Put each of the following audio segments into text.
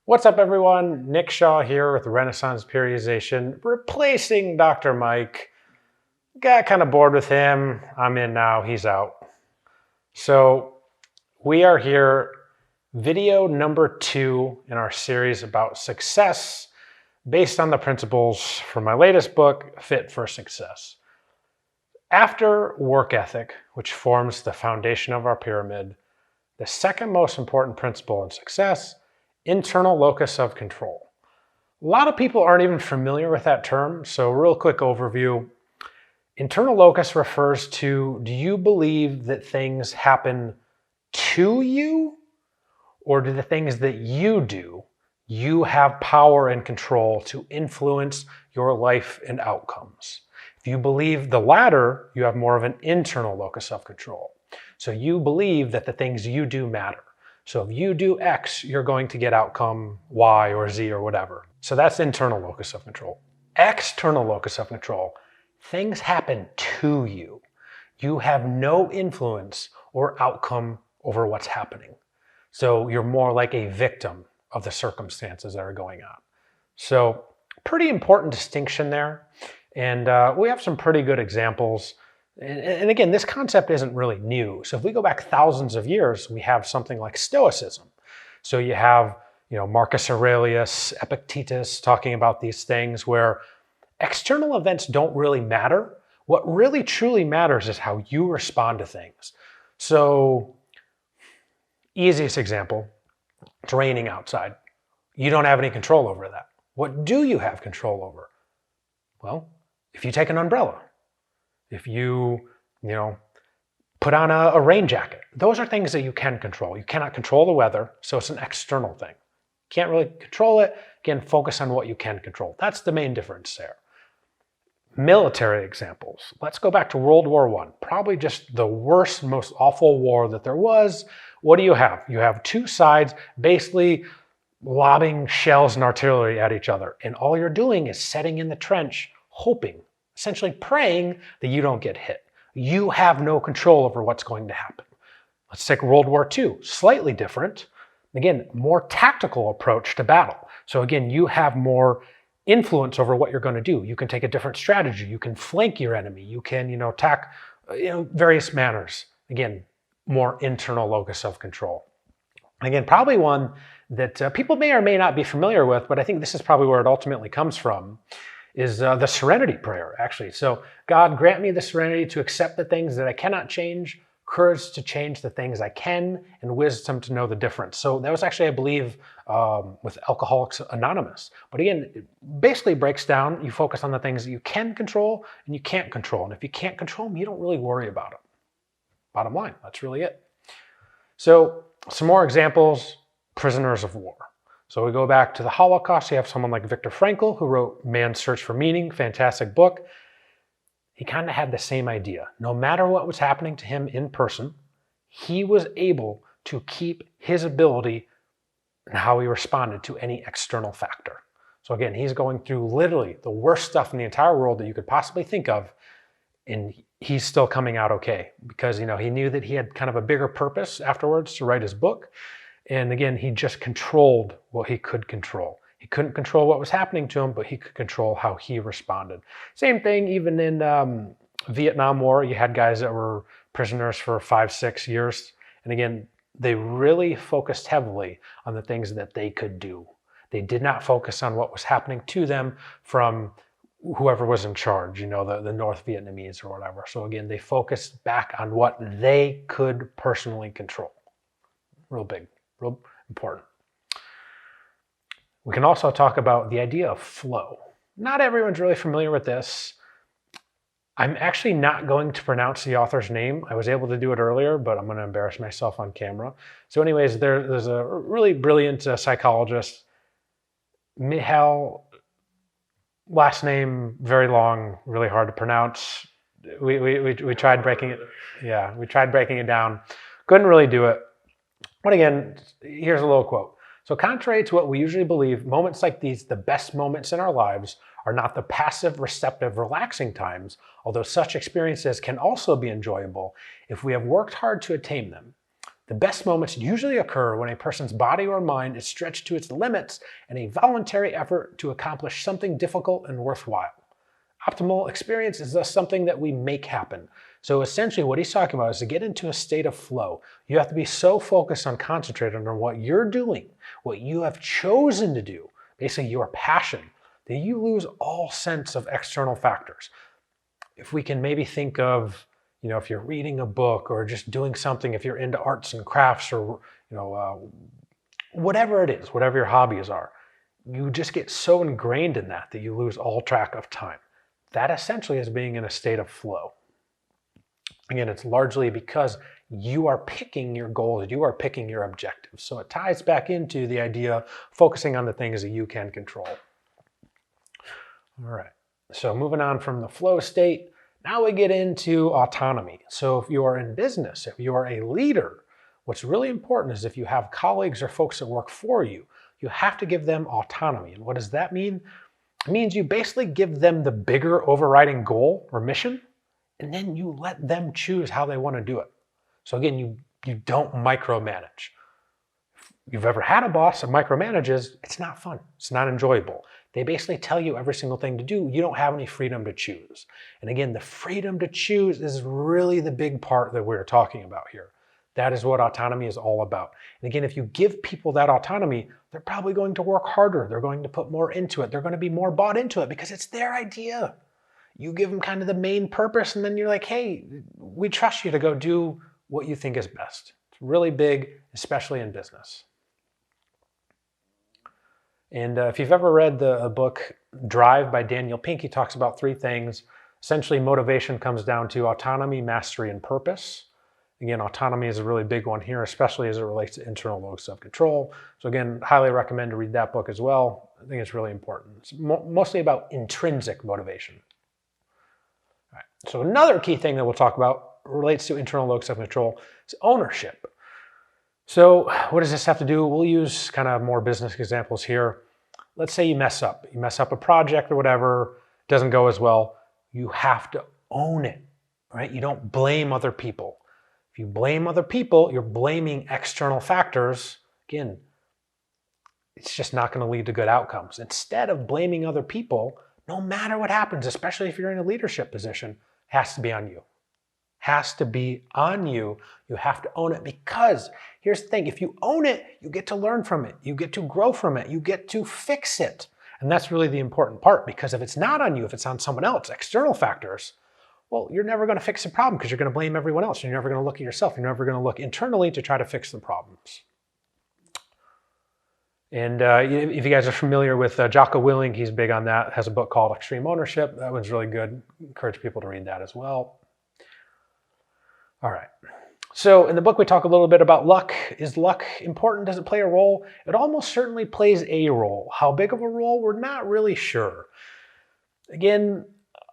What's up, everyone? Nick Shaw here with Renaissance Periodization, replacing Dr. Mike. Got kind of bored with him. I'm in now, he's out. So we are here, video number 2 in our series about success based on the principles from my latest book, Fit for Success. After work ethic, which forms the foundation of our pyramid, the second most important principle in success, internal locus of control. A lot of people aren't even familiar with that term, so real quick overview. Internal locus refers to, do you believe that things happen to you, or do the things that you do, you have power and control to influence your life and outcomes? If you believe the latter, you have more of an internal locus of control. So you believe that the things you do matter. So if you do X, you're going to get outcome Y or Z or whatever. So that's internal locus of control. External locus of control. Things happen to you. You have no influence or outcome over what's happening. So you're more like a victim of the circumstances that are going on. So pretty important distinction there. And we have some pretty good examples. And again, this concept isn't really new. So if we go back thousands of years, we have something like Stoicism. So you have, Marcus Aurelius, Epictetus talking about these things where external events don't really matter. What really truly matters is how you respond to things. So easiest example, it's raining outside. You don't have any control over that. What do you have control over? Well, if you take an umbrella, if you, put on a rain jacket, those are things that you can control. You cannot control the weather, so it's an external thing. Can't really control it. Again, focus on what you can control. That's the main difference there. Military examples. Let's go back to World War I. Probably just the worst, most awful war that there was. What do you have? You have two sides basically lobbing shells and artillery at each other. And all you're doing is sitting in the trench, hoping, essentially praying that you don't get hit. You have no control over what's going to happen. Let's take World War II, slightly different. Again, more tactical approach to battle. So again, you have more influence over what you're going to do. You can take a different strategy. You can flank your enemy. You can, attack, various manners. Again, more internal locus of control. Again, probably one that people may or may not be familiar with, but I think this is probably where it ultimately comes from, is the serenity prayer, actually. So God, grant me the serenity to accept the things that I cannot change, courage to change the things I can, and wisdom to know the difference. So that was actually, I believe, with Alcoholics Anonymous. But again, it basically breaks down, you focus on the things that you can control and you can't control. And if you can't control them, you don't really worry about them. Bottom line, that's really it. So some more examples, prisoners of war. So we go back to the Holocaust. You have someone like Viktor Frankl, who wrote Man's Search for Meaning, fantastic book. He kind of had the same idea. No matter what was happening to him in person, he was able to keep his ability and how he responded to any external factor. So again, he's going through literally the worst stuff in the entire world that you could possibly think of, and he's still coming out okay because he knew that he had kind of a bigger purpose afterwards to write his book. And again, he just controlled what he could control. He couldn't control what was happening to him, but he could control how he responded. Same thing even in Vietnam War. You had guys that were prisoners for 5-6 years. And again, they really focused heavily on the things that they could do. They did not focus on what was happening to them from whoever was in charge, the North Vietnamese or whatever. So again, they focused back on what they could personally control. Real big, real important. We can also talk about the idea of flow. Not everyone's really familiar with this. I'm actually not going to pronounce the author's name. I was able to do it earlier, but I'm going to embarrass myself on camera. So anyways, there's a really brilliant psychologist, Mihail, last name very long, really hard to pronounce. We tried breaking it. Yeah, we tried breaking it down. Couldn't really do it. But again, here's a little quote. So contrary to what we usually believe, moments like these, the best moments in our lives, are not the passive, receptive, relaxing times, although such experiences can also be enjoyable if we have worked hard to attain them. The best moments usually occur when a person's body or mind is stretched to its limits in a voluntary effort to accomplish something difficult and worthwhile. Optimal experience is thus something that we make happen. So essentially what he's talking about is to get into a state of flow. You have to be so focused on concentrating on what you're doing, what you have chosen to do, basically your passion, that you lose all sense of external factors. If we can maybe think of, if you're reading a book or just doing something, if you're into arts and crafts or, whatever it is, whatever your hobbies are, you just get so ingrained in that you lose all track of time. That essentially is being in a state of flow. Again, it's largely because you are picking your goals, you are picking your objectives. So it ties back into the idea of focusing on the things that you can control. All right, so moving on from the flow state, now we get into autonomy. So if you are in business, if you are a leader, what's really important is if you have colleagues or folks that work for you, you have to give them autonomy. And what does that mean? It means you basically give them the bigger overriding goal or mission, and then you let them choose how they want to do it. So again, you don't micromanage. If you've ever had a boss that micromanages, it's not fun. It's not enjoyable. They basically tell you every single thing to do. You don't have any freedom to choose. And again, the freedom to choose is really the big part that we're talking about here. That is what autonomy is all about. And again, if you give people that autonomy, they're probably going to work harder. They're going to put more into it. They're going to be more bought into it because it's their idea. You give them kind of the main purpose, and then you're like, hey, we trust you to go do what you think is best. It's really big, especially in business. And if you've ever read the book Drive by Daniel Pink, he talks about three things. Essentially, motivation comes down to autonomy, mastery, and purpose. Again, autonomy is a really big one here, especially as it relates to internal locus of control. So again, highly recommend to read that book as well. I think it's really important. It's mostly about intrinsic motivation. All right. So another key thing that we'll talk about relates to internal locus of control is ownership. So what does this have to do? We'll use kind of more business examples here. Let's say you mess up. You mess up a project or whatever, doesn't go as well. You have to own it, right? You don't blame other people. If you blame other people, you're blaming external factors. Again, it's just not going to lead to good outcomes. Instead of blaming other people, no matter what happens, especially if you're in a leadership position, it has to be on you. Has to be on you. You have to own it, because here's the thing. If you own it, you get to learn from it. You get to grow from it. You get to fix it. And that's really the important part, because if it's not on you, if it's on someone else, external factors, well, you're never going to fix the problem because you're going to blame everyone else. You're never going to look at yourself. You're never going to look internally to try to fix the problems. And if you guys are familiar with Jocko Willink, he's big on that. Has a book called Extreme Ownership. That one's really good. Encourage people to read that as well. All right. So in the book, we talk a little bit about luck. Is luck important? Does it play a role? It almost certainly plays a role. How big of a role? We're not really sure. Again,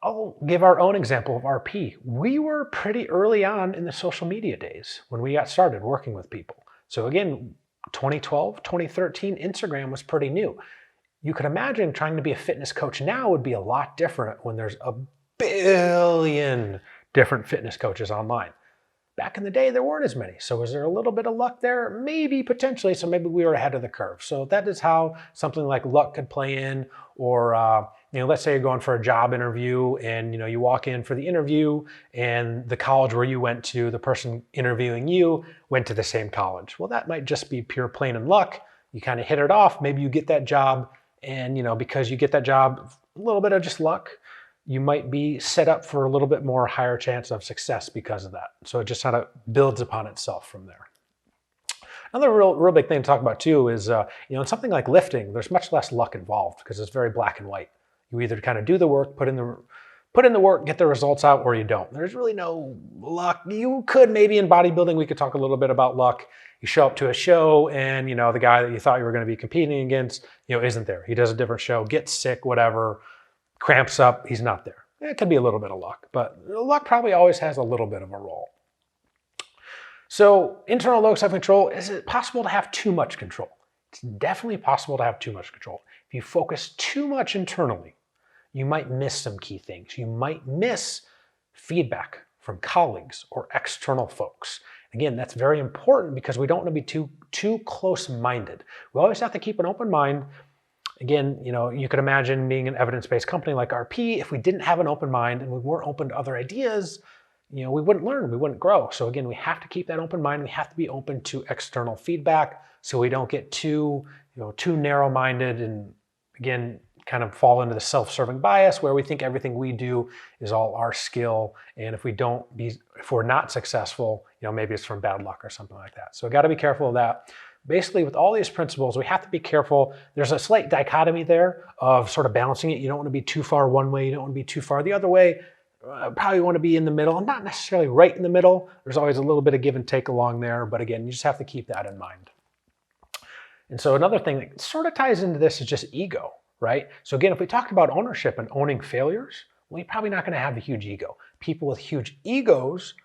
I'll give our own example of RP. We were pretty early on in the social media days when we got started working with people. So again, 2012, 2013, Instagram was pretty new. You could imagine trying to be a fitness coach now would be a lot different when there's a billion different fitness coaches online. Back in the day, there weren't as many. So was there a little bit of luck there? Maybe, potentially. So maybe we were ahead of the curve. So that is how something like luck could play in. Or, let's say you're going for a job interview and, you walk in for the interview and the college where you went to, the person interviewing you went to the same college. Well, that might just be pure plain and luck. You kind of hit it off. Maybe you get that job and, because you get that job, a little bit of just luck. You might be set up for a little bit more higher chance of success because of that. So it just kind of builds upon itself from there. Another real big thing to talk about too is, in something like lifting, there's much less luck involved because it's very black and white. You either kind of do the work, put in the work, get the results out, or you don't. There's really no luck. You could maybe in bodybuilding, we could talk a little bit about luck. You show up to a show and, the guy that you thought you were going to be competing against, isn't there. He does a different show, gets sick, whatever. Cramps up, he's not there. It could be a little bit of luck, but luck probably always has a little bit of a role. So internal locus of control, is it possible to have too much control? It's definitely possible to have too much control. If you focus too much internally, you might miss some key things. You might miss feedback from colleagues or external folks. Again, that's very important because we don't want to be too close-minded. We always have to keep an open mind. Again, you could imagine being an evidence-based company like RP. If we didn't have an open mind and we weren't open to other ideas, we wouldn't learn, we wouldn't grow. So again, we have to keep that open mind. We have to be open to external feedback so we don't get too narrow-minded and, again, kind of fall into the self-serving bias where we think everything we do is all our skill. And if we're not successful, maybe it's from bad luck or something like that. So we got to be careful of that. Basically, with all these principles, we have to be careful. There's a slight dichotomy there of sort of balancing it. You don't want to be too far one way. You don't want to be too far the other way. Probably want to be in the middle, not necessarily right in the middle. There's always a little bit of give and take along there. But again, you just have to keep that in mind. And so another thing that sort of ties into this is just ego, right? So again, if we talked about ownership and owning failures, well, you're probably not going to have a huge ego. People with huge egos,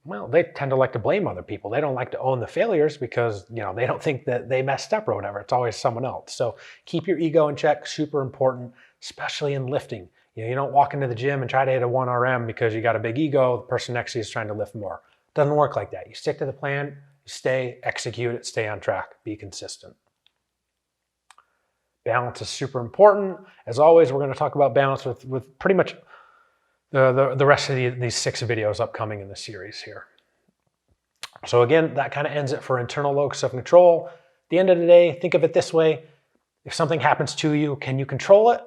well, they tend to like to blame other people. They don't like to own the failures because, they don't think that they messed up or whatever. It's always someone else. So keep your ego in check, super important, especially in lifting. You don't walk into the gym and try to hit a 1 RM because you got a big ego. The person next to you is trying to lift more. It doesn't work like that. You stick to the plan, you stay, execute it, stay on track, be consistent. Balance is super important. As always, we're going to talk about balance with pretty much the rest of these 6 videos upcoming in the series here. So again, that kind of ends it for internal locus of control. At the end of the day, think of it this way. If something happens to you, can you control it?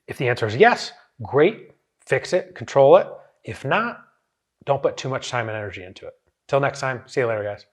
If the answer is yes, great, fix it, control it. If not, don't put too much time and energy into it. Till next time, see you later, guys.